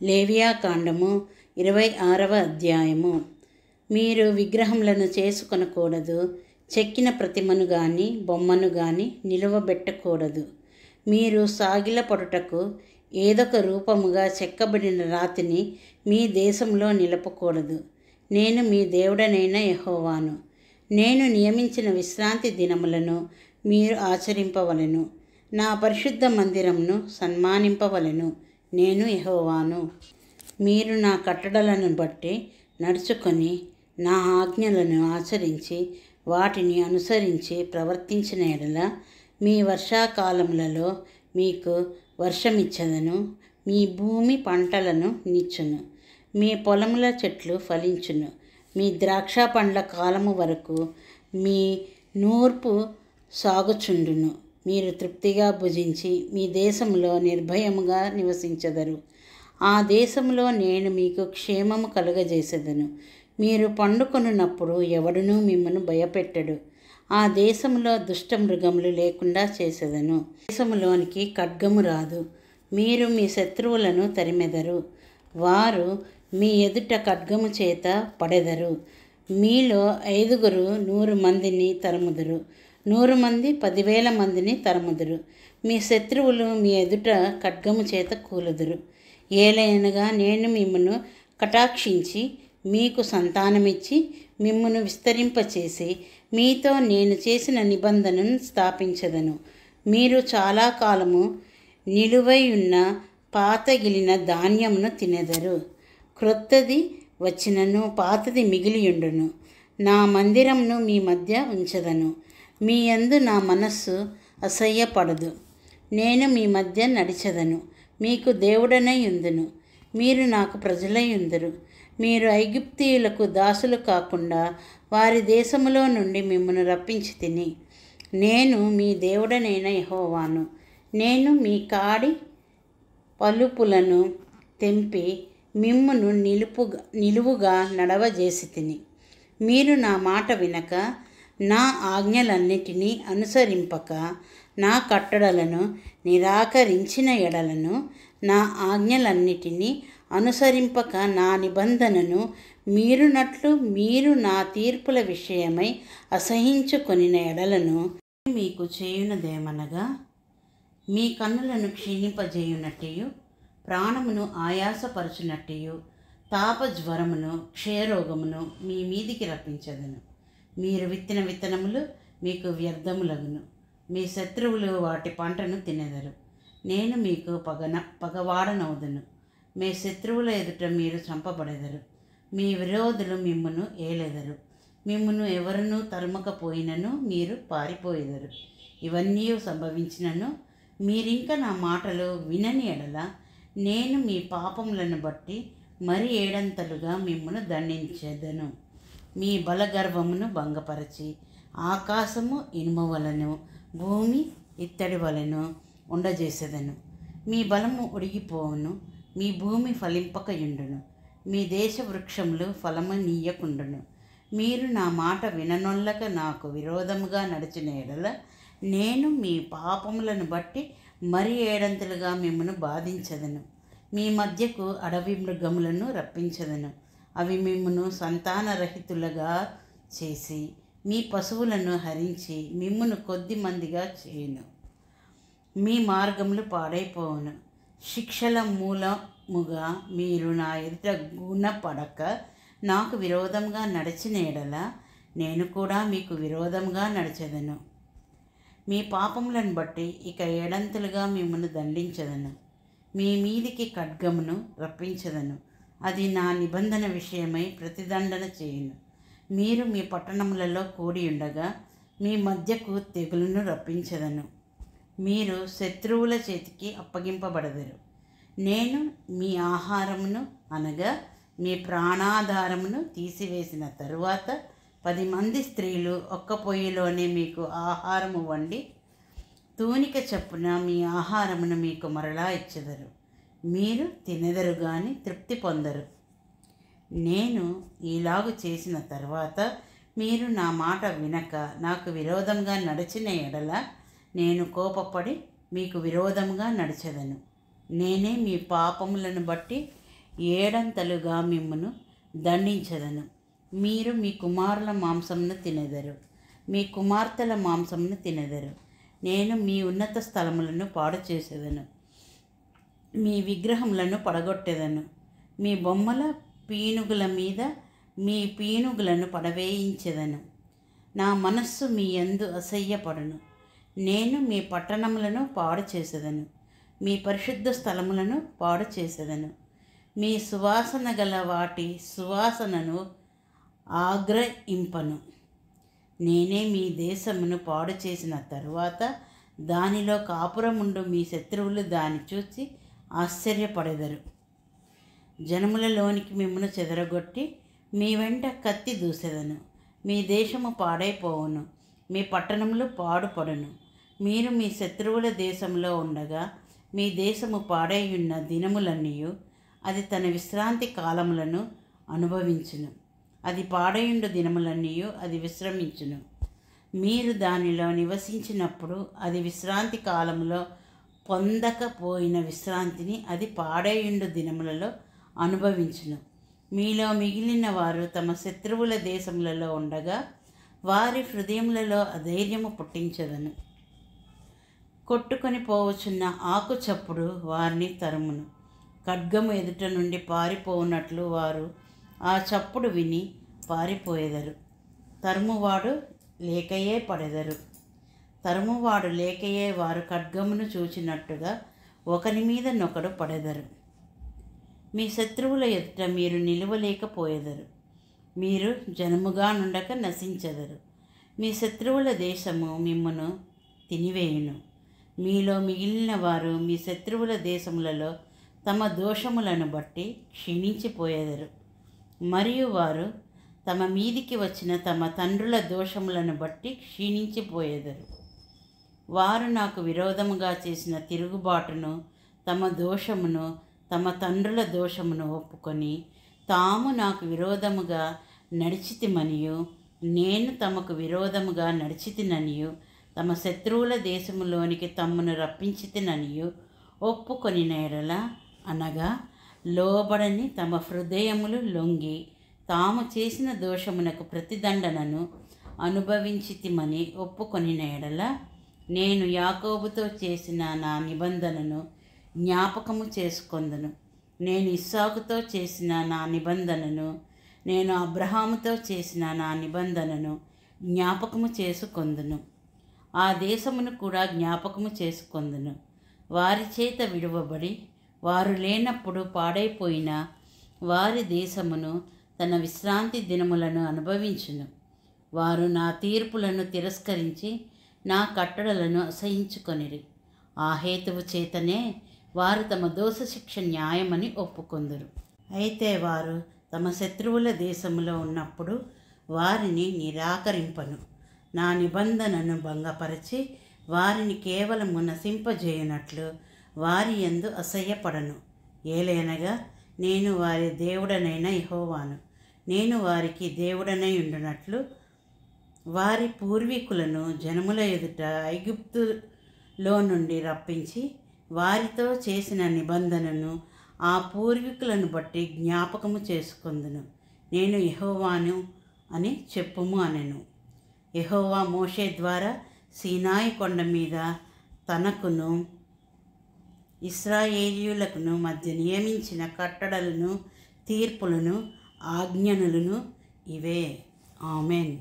లేవియాకాండము 26వ అధ్యాయము. మీరు విగ్రహములను చేసుకొనకూడదు, చెక్కిన ప్రతిమను గాని బొమ్మను గాని నిలువబెట్టకూడదు. మీరు సాగిలపడుటకు ఏదొక రూపముగా చెక్కబడిన రాతిని మీ దేశంలో నిలపకూడదు. నేను మీ దేవుడనైన యెహోవాను. నేను నియమించిన విశ్రాంతి దినములను మీరు ఆచరింపవలెను. నా పరిశుద్ధ మందిరమును సన్మానింపవలెను. నేను యెహోవాను. మీరు నా కట్టడలను బట్టి నడుచుకొని నా ఆజ్ఞలను ఆచరించి వాటిని అనుసరించి ప్రవర్తించిన ఎడల మీ వర్షాకాలములలో మీకు వర్షమిచ్చదను. మీ భూమి పంటలను నిచ్చును. మీ పొలముల చెట్లు ఫలించును. మీ ద్రాక్ష పండ్ల కాలము వరకు మీ నూర్పు సాగుచుండును. మీరు తృప్తిగా భుజించి మీ దేశంలో నిర్భయముగా నివసించెదరు. ఆ దేశంలో నేను మీకు క్షేమము కలుగజేసేదను. మీరు పండుకొనున్నప్పుడు ఎవడునూ మిమ్మను భయపెట్టడు. ఆ దేశంలో దుష్ట మృగములు లేకుండా చేసేదను. దేశములోనికి ఖడ్గము రాదు. మీరు మీ శత్రువులను తరిమెదరు. వారు మీ ఎదుట ఖడ్గము చేత పడెదరు. మీలో 5 100 మందిని తరుముదురు. 100 మంది 10,000 మందిని తరుముదురు. మీ శత్రువులు మీ ఎదుట ఖడ్గము చేత కూలుదురు. ఏలయనగా నేను మిమ్మును కటాక్షించి మీకు సంతానమిచ్చి మిమ్మును విస్తరింపచేసి మీతో నేను చేసిన నిబంధనను స్థాపించదను. మీరు చాలా కాలము నిలువై ఉన్న పాతగిలిన ధాన్యమును తినెదరు. క్రొత్తది వచ్చినను పాతది మిగిలియుండును. నా మందిరమును మీ మధ్య ఉంచదను. మీ యందు నా మనస్సు అసహ్యపడదు. నేను మీ మధ్య నడిచెదను. మీకు దేవుడనై యుందును. మీరు నాకు ప్రజలై యుందురు. మీరు ఐగుప్తీయులకు దాసులు కాకుండా వారి దేశములో నుండి మిమ్మను రప్పించి తిని. నేను మీ దేవుడనైన యెహోవాను. నేను మీ కాడి పలుపులను తెంపి మిమ్మును నిలువుగా నడవజేసి తిని. మీరు నా మాట వినక నా ఆజ్ఞలన్నిటినీ అనుసరింపక నా కట్టడలను నిరాకరించిన ఎడలను నా ఆజ్ఞలన్నిటినీ అనుసరింపక నా నిబంధనను మీరునట్లు మీరు నా తీర్పుల విషయమై అసహించుకొనిన ఎడలను మీకు చేయునదేమనగా మీ కన్నులను క్షీణింపజేయునట్టియు ప్రాణమును ఆయాసపరచునట్టియు తాపజ్వరమును క్షయరోగమును మీ మీదికి రప్పించదను. మీరు విత్తిన విత్తనములు మీకు వ్యర్థములగును. మీ శత్రువులు వాటి పంటను తినెదరు. నేను మీకు పగవాడనవుదును. మీ శత్రువుల ఎదుట మీరు చంపబడెదరు. మీ విరోధులు మిమ్మును ఏలెదరు. మిమ్మును ఎవరునూ తరుమకపోయినను మీరు పారిపోయెదరు. ఇవన్నీ సంభవించినను మీరింక నా మాటలు వినని ఎడల నేను మీ పాపములను బట్టి మరి 7 అంతలుగా మిమ్మును దండించెదను. మీ బలగర్వమును భంగపరచి ఆకాశము ఇనుము వలెను భూమి ఇత్తడి వలెను ఉండజేసేదను. మీ బలము ఉడిగిపోవును. మీ భూమి ఫలింపకయుండును. మీ దేశ వృక్షములు ఫలము నీయకుండును. మీరు నా మాట విననొల్లక నాకు విరోధముగా నడిచిన ఎడల నేను మీ పాపములను బట్టి మరి 7 అంతలుగా మిమ్మను బాధించదను. మీ మధ్యకు అడవి మృగములను రప్పించదను. అవి మిమ్మును సంతానరహితులుగా చేసి మీ పశువులను హరించి మిమ్మును కొద్ది మందిగా చేయును. మీ మార్గములు పాడైపోవును. శిక్షల మూలముగా మీరు నా ఎదుట గుణపడక నాకు విరోధంగా నడిచిన ఎడల నేను కూడా మీకు విరోధంగా నడిచెదను. మీ పాపములను బట్టి ఇక 7 అంతలుగా మిమ్మను దండించదను. మీ మీదికి ఖడ్గమును రప్పించదను. అది నా నిబంధన విషయమై ప్రతిదండన చేయును. మీరు మీ పట్టణములలో కూడి ఉండగా మీ మధ్యకు తెగులును రప్పించదను. మీరు శత్రువుల చేతికి అప్పగింపబడదరు. నేను మీ ఆహారమును అనగా మీ ప్రాణాధారమును తీసివేసిన తరువాత 10 మంది స్త్రీలు ఒక్క పొయ్యిలోనే మీకు ఆహారము వండి తూనిక చప్పున మీ ఆహారమును మీకు మరలా ఇచ్చెదరు. మీరు తినెదరు గాని తృప్తి పొందరు. నేను ఈలాగు చేసిన తర్వాత మీరు నా మాట వినక నాకు విరోధంగా నడిచిన ఎడల నేను కోపపడి మీకు విరోధంగా నడిచెదను. నేనే మీ పాపములను బట్టి ఏడంతలుగా మిమ్మును దండించదను. మీరు మీ కుమారుల మాంసమును తినెదరు, మీ కుమార్తెల మాంసమును తినెదరు. నేను మీ ఉన్నత స్థలములను పాడు చేసేదను, మీ విగ్రహములను పడగొట్టెదను. మీ బొమ్మల పీనుగుల మీద మీ పీనుగులను పడవేయించెదను. నా మనస్సు మీ యందు అసహ్యపడును. నేను మీ పట్టణములను పాడు చేసేదను, మీ పరిశుద్ధ స్థలములను పాడు చేసేదను. మీ సువాసన గల వాటి సువాసనను ఆగ్రహింపను. నేనే మీ దేశమును పాడు చేసిన తరువాత దానిలో కాపురముండు మీ శత్రువులు దాన్ని చూసి ఆశ్చర్యపడెదరు. జనములలోనికి మిమ్మను చెదరగొట్టి మీ వెంట కత్తి దూసెదను. మీ దేశము పాడైపోవును, మీ పట్టణములు పాడుపడును. మీరు మీ శత్రువుల దేశంలో ఉండగా మీ దేశము పాడైయున్న దినములన్నీ అది తన విశ్రాంతి కాలములను అనుభవించును. అది పాడయుండు దినములన్నీ అది విశ్రమించును. మీరు దానిలో నివసించినప్పుడు అది విశ్రాంతి కాలములో పొందకపోయిన విశ్రాంతిని అది పాడయుండు దినములలో అనుభవించును. మీలో మిగిలిన వారు తమ శత్రువుల దేశములలో ఉండగా వారి హృదయములలో అధైర్యము పుట్టించదను. కొట్టుకొని పోవచున్న ఆకు చప్పుడు వారిని తరుమును. ఖడ్గము ఎదుట నుండి పారిపోవునట్లు వారు ఆ చప్పుడు విని పారిపోయెదరు. తరుమువాడు లేకయే పడెదరు. తరుమువాడు లేకయే వారు ఖడ్గమును చూచినట్టుగా ఒకని మీద నొకడు పడెదరు. మీ శత్రువుల ఎదుట మీరు నిలువలేకపోయెదరు. మీరు జనముగా నుండక నశించెదరు. మీ శత్రువుల దేశము మిమ్మును తినివేయును. మీలో మిగిలిన వారు మీ శత్రువుల దేశములలో తమ దోషములను బట్టి క్షీణించిపోయెదరు. మరియు వారు తమ మీదికి వచ్చిన తమ తండ్రుల దోషములను బట్టి క్షీణించిపోయెదరు. వారు నాకు విరోధముగా చేసిన తిరుగుబాటును, తమ దోషమును, తమ తండ్రుల దోషమును ఒప్పుకొని తాము నాకు విరోధముగా నడిచితిమనియు నేను తమకు విరోధముగా నడిచితిననియు తమ శత్రువుల దేశములోనికి తమ్మును రప్పించితిననియు ఒప్పుకొని నేరల, అనగా లోబడని తమ హృదయములు లొంగి తాము చేసిన దోషమునకు ప్రతిదండనను అనుభవించితిమని ఒప్పుకొని నేడల, నేను యాకోబుతో చేసిన నా నిబంధనను జ్ఞాపకము చేసుకొందును. నేను ఇస్సాకుతో చేసిన నా నిబంధనను, నేను అబ్రహాముతో చేసిన నా నిబంధనను జ్ఞాపకము చేసుకొందును. ఆ దేశమును కూడా జ్ఞాపకము చేసుకొందును. వారి చేత విడువబడి వారు లేనప్పుడు పాడైపోయిన వారి దేశమును తన విశ్రాంతి దినములను అనుభవించును. వారు నా తీర్పులను తిరస్కరించి నా కట్టడలను అసహించుకొనిరి. ఆ హేతువు చేతనే వారు తమ దోషశిక్ష న్యాయమని ఒప్పుకొందురు. అయితే వారు తమ శత్రువుల దేశములో ఉన్నప్పుడు వారిని నిరాకరింపను. నా నిబంధనను భంగపరచి వారిని కేవలము నశింపజేయునట్లు వారి యందు అసహ్యపడను. ఏలయనగా నేను వారి దేవుడనైన యెహోవాను. నేను వారికి దేవుడనై ఉండునట్లు వారి పూర్వీకులను జనముల ఎదుట ఐగుప్తులో నుండి రప్పించి వారితో చేసిన నిబంధనను ఆ పూర్వీకులను బట్టి జ్ఞాపకము చేసుకొందును. నేను యెహోవాను అని చెప్పుము అనెను. యెహోవా మోషే ద్వారా సీనాయి కొండ మీద తనకును ఇశ్రాయేలీయులకును మధ్య నియమించిన కట్టడలను, తీర్పులను, ఆజ్ఞలను ఇవే. ఆమెన్.